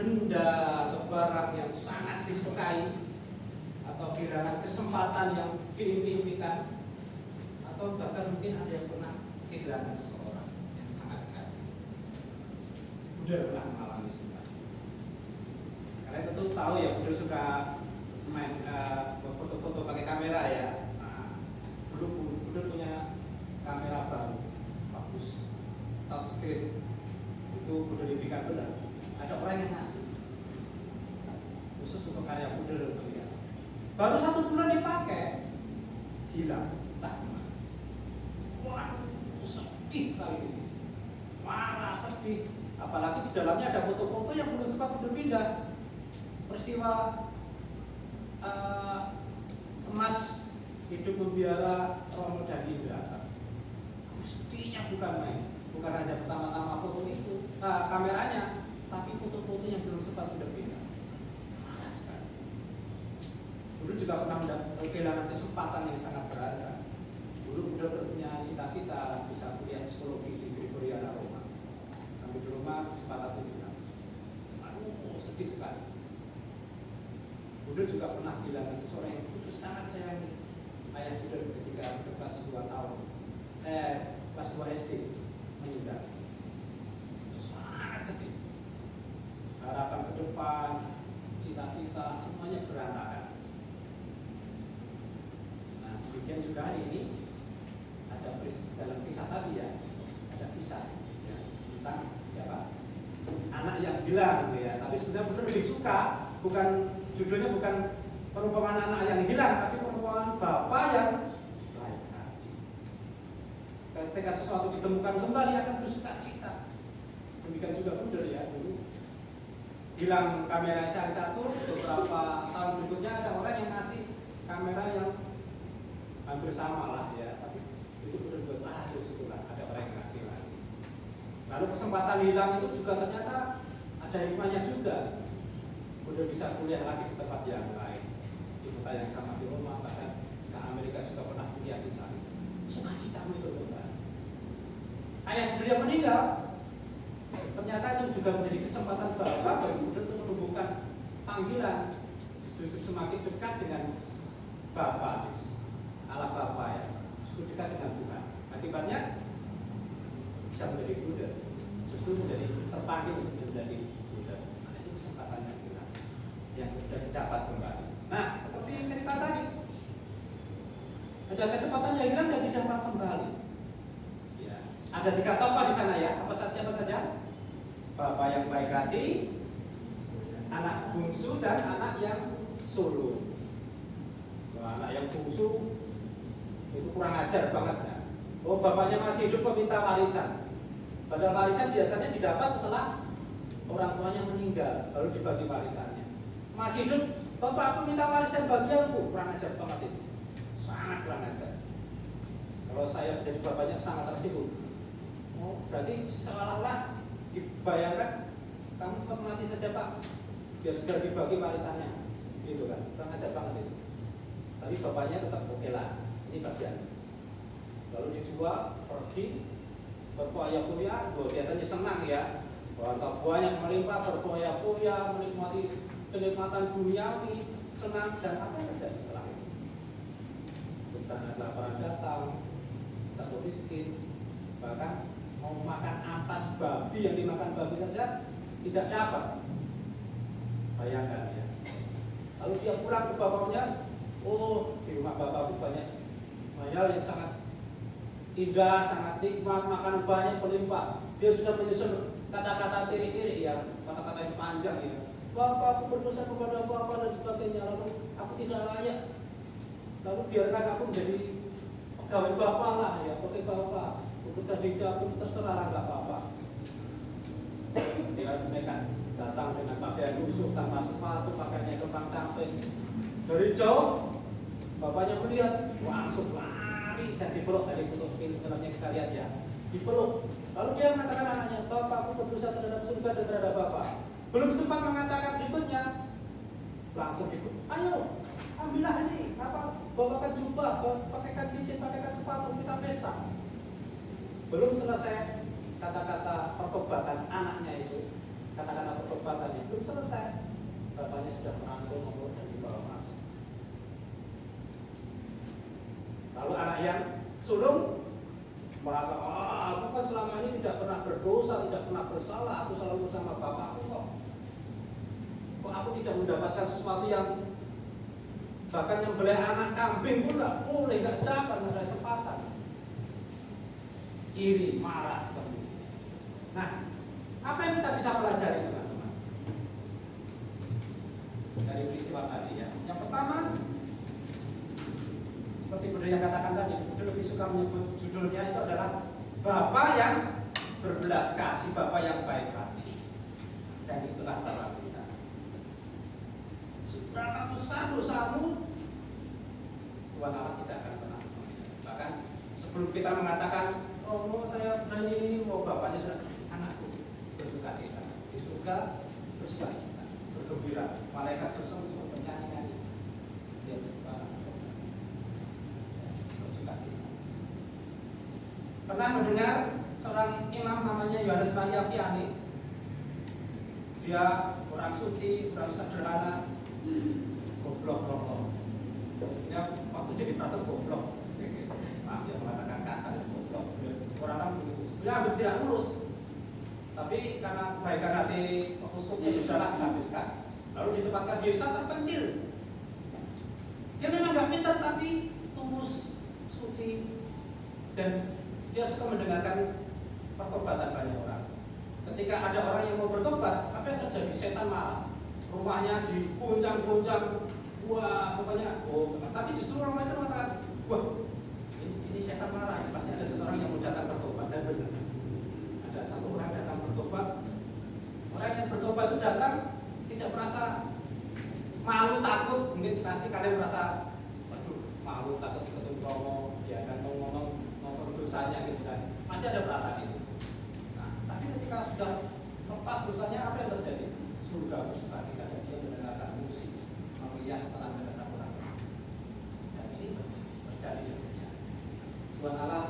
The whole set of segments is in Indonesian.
benda atau barang yang sangat disukai, atau kehilangan kesempatan yang diimpikan, atau bahkan mungkin ada yang pernah kehilangan seseorang yang sangat kasih. Udah pernah mengalami semua. Kalian tentu tahu ya, udah suka main foto-foto pakai kamera ya. Nah, udah punya kamera baru, bagus, touchscreen. Itu udah diberikan benar. Ada orang yang ngasih khusus untuk karya Buddha untuk ya. Baru 1 bulan dipakai, hilang, entah kemana. Waduh, sedih sekali di sini. Marah, sedih. Apalagi di dalamnya ada foto-foto yang belum sempat berpindah. Peristiwa emas hidup membiara Romo dan Indra. Mestinya bukan main, bukan hanya pertama-tama foto itu, kameranya, tapi foto-foto yang belum sempat berpindah. Marah sekali. Dulu juga pernah kehilangan kesempatan yang sangat berharga. Dulu udah punya cita-cita bisa kuliah psikologi di Gregoriana Roma. Sampai di rumah kesempatan itu hilang. Aduh, sedih sekali. Buddha juga pernah kehilangan seseorang yang Buddha sangat sayangi. Ayah Buddha ketika kelas 2 tahun, kelas 2 SD meninggal. Sangat sedih. Harapan ke depan, cita-cita, semuanya berantakan. Nah, demikian juga hari ini ada dalam kisah tadi ya, ada kisah ya, tentang siapa? Anak yang hilang gitu ya. Tapi sebenarnya Buddha lebih suka, bukan judulnya bukan perumpamaan anak yang hilang, tapi perumpamaan bapak yang baik hati. Ketika sesuatu ditemukan kembali akan bersuka cita. Demikian juga Buddha ya, dulu hilang kamera satu, beberapa tahun berikutnya ada orang yang ngasih kamera yang hampir sama lah ya, tapi itu Buddha terus itulah ada orang yang ngasih lagi. Lalu kesempatan hilang itu juga ternyata ada hikmahnya juga. Udah bisa kuliah lagi di tempat yang lain, di kota yang sama di Roma, bahkan ke Amerika juga pernah kuliah di sana. Sukacitamu itu Tuhan. Ayah beliau meninggal, ternyata itu juga menjadi kesempatan Bapak bagi Buddha untuk menumbuhkan panggilan justru semakin dekat dengan Bapa, Allah Bapa ya, justru dekat dengan Tuhan. Akibatnya bisa menjadi Buddha, justru menjadi terpanggil menjadi Buddha. Nah, itu kesempatan yang sudah didapat kembali. Nah, seperti cerita tadi, ada kesempatan yang hilang dan didapat kembali. Ya, ada 3 tokoh di sana ya. Siapa saja? Bapak yang baik hati, anak bungsu dan anak yang sulung. Anak yang bungsu itu kurang ajar banget ya. Oh, bapaknya masih hidup kok minta warisan. Padahal warisan biasanya didapat setelah orang tuanya meninggal, baru dibagi warisannya. Masih hidup, bapak aku minta warisan bagianku, kurang ajar banget itu, sangat kurang ajar. Kalau saya menjadi bapaknya sangat tersinggung. Oh, berarti seolah-olah dibayangkan kamu tetap mati saja pak, biar segera dibagi warisannya, gitu kan? Kurang ajar banget itu. Tapi bapaknya tetap oke lah, ini bagian. Lalu dijual, pergi, berfoya-foya, kelihatannya senang ya. Harta buahnya melimpah, berfoya-foya, menikmati kenikmatan duniawi, senang, dan apa yang terjadi setelah itu? Bencana kelaparan datang, jatuh miskin, bahkan mau makan ampas babi yang dimakan babi saja tidak dapat. Bayangkan ya. Lalu dia pulang ke bapaknya, oh di rumah bapakku banyak hal yang sangat indah, sangat nikmat, makan banyak berlimpah. Dia sudah menyusun kata-kata tiri-tiri ya, kata-kata yang panjang ya. Bapak aku berdosa kepada Bapak dan sebagainya, lalu aku tidak layak. Lalu biarkan aku menjadi pegawai Bapak lah ya, pakai Bapak. Bekerja di dapur terserah nggak apa-apa. Mereka datang dengan pakaian lusuh tanpa sepatu, pakaiannya kembang camping. Dari jauh, bapaknya melihat, langsung lari dan dipeluk dari foto filmnya kita lihat ya. Dipeluk. Lalu dia mengatakan anaknya, Bapak aku berdosa terhadap surga dan terhadap Bapak. Belum sempat mengatakan berikutnya, langsung dipeluk. Ayo, ambillah ini, bawakan jubah, pakaikan cincin, pakaikan sepatu, kita pesta. Belum selesai kata-kata pertobatan anaknya itu, kata-kata pertobatannya belum selesai, bapaknya sudah merangkul dan dibawa masuk. Lalu anak yang sulung merasa, aku kan selama ini tidak pernah berdosa, tidak pernah bersalah, aku selalu bersama bapakku kok. Kok aku tidak mendapatkan sesuatu yang bahkan nyembelih anak kambing pun nggak boleh, nggak dapat, nggak ada kesempatan. Iri, marah, ketemu. Nah, apa yang kita bisa pelajari teman-teman dari peristiwa tadi ya? Yang pertama, seperti Bunda yang katakan tadi, Bunda lebih suka menyebut judulnya itu adalah Bapa yang berbelas kasih, Bapa yang baik hati. Dan itulah Bapa kita. Seberapa besar dosamu, Tuhan Allah tidak akan pernah mengampuni. Bahkan sebelum kita mengatakan, oh saya pernah ini, mau bapaknya sudah, anakku bersuka cita di surga, bersuka cita, bergembira, malaikat bersama-sama bernyanyi-nyanyi. Dia suka bersuka cita. Pernah mendengar seorang imam namanya Yohanes Maria Vianney. Dia orang suci, orang sederhana, goblok rokok. Dia waktu jadi prater goblok. Maaf dia mengatakan kasar dan goblok. Orang-orang begitu. Sebenarnya hampir tidak lulus. Tapi karena kebaikan hati uskupnya ya sudahlah dihabiskan. Lalu ditempatkan di desa terpencil. Dia memang gak pintar tapi tulus, suci, dan dia suka mendengarkan pertobatan banyak orang. Ketika ada orang yang mau bertobat, apa yang terjadi? Setan marah. Rumahnya digoncang-goncang. Wah, pokoknya tapi justru orang itu mengatakan, wah, ini setan marah, ya. Pasti ada seseorang yang mau datang bertobat. Dan benar, ada satu orang datang bertobat. Orang yang bertobat itu datang tidak merasa malu takut. Mungkin pasti kalian merasa, waduh, malu takut ketemu Romo, ya kan mau ngomong dosanya gitu kan. Pasti ada perasaan itu. Nah, tapi ketika sudah lepas dosanya, apa yang terjadi? Surga bersuka cita, dan dia mendengarkan musik meriah setelah ada satu orang. Dan ini terjadi di dunia. Tuhan Allah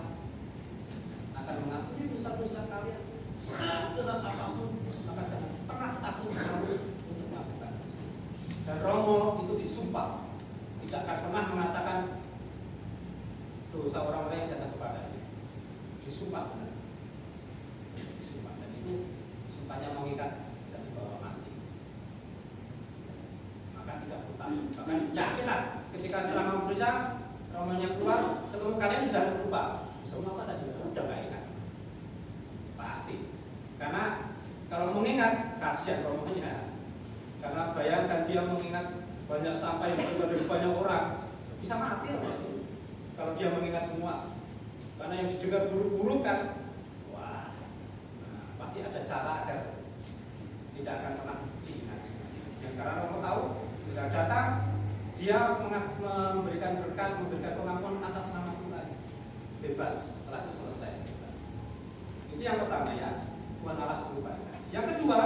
akan mengampuni dosa-dosa kalian seberat apapun, maka jangan pernah takut untuk melakukan. Dan Romo itu disumpah tidak akan pernah mengatakan dosa orang-orang yang datang kepadanya. Disumpah benar. Disumpah, dan itu sumpahnya mengikat dan dibawa mati. Maka tidak hutang. Bahkan yakinlah ketika selama berusaha Romonya keluar, ketemu kalian sudah lupa. Semua apa tadi? Udah gak ingat. Pasti. Karena kalau mengingat, kasihan Romonya. Karena bayangkan dia mengingat banyak sampah yang berada dari banyak orang, bisa mati loh. Kalau dia mengingat semua. Karena yang didengar buruk-buruk kan, wah, nah, pasti ada cara agar tidak akan pernah diingat. Yang karena Romo tahu, sudah datang, dia memberikan berkat, memberikan pengampunan atas nama Tuhan. Bebas, setelah itu selesai bebas. Itu yang pertama ya, Tuhan Allah sungguh baik. Yang kedua,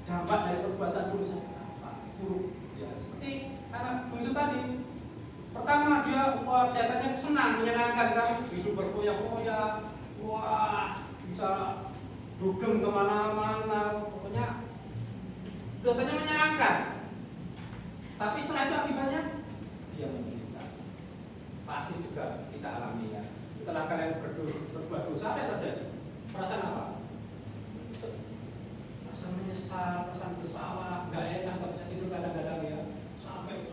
dampak dari perbuatan dosa apa? Buruk. Ya, seperti anak bungsu tadi. Pertama dia kelihatannya senang, menyenangkan kan, hidup berfoya-foya, wah bisa dugem kemana-mana, pokoknya kelihatannya menyenangkan. Tapi setelah itu akibatnya dia menderita. Pasti juga kita alami ya. Setelah kalian berbuat dosa, apa yang terjadi? Perasaan apa? Perasaan menyesal, perasaan bersalah, nggak enak, nggak bisa tidur kadang-kadang ya. Sampai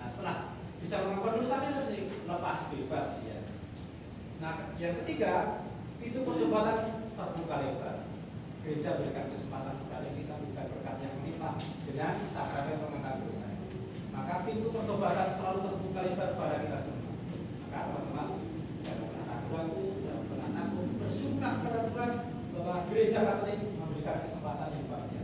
nah setelah bisa mengampuni dosa, apa yang terjadi? Lepas bebas ya. Nah yang ketiga itu pertobatan terbuka lebar. Gereja berikan kesempatan kepada kita bukan berkat yang melimpah dengan sakramen pengampunan dosa. Maka pintu pertobatan selalu terbuka lebar pada kita semua. Maka teman-teman, jangan pernah ragu, jangan pernah takut, bersyukur kepada Tuhan bahwa gereja Katolik memberikan kesempatan yang luar biasa.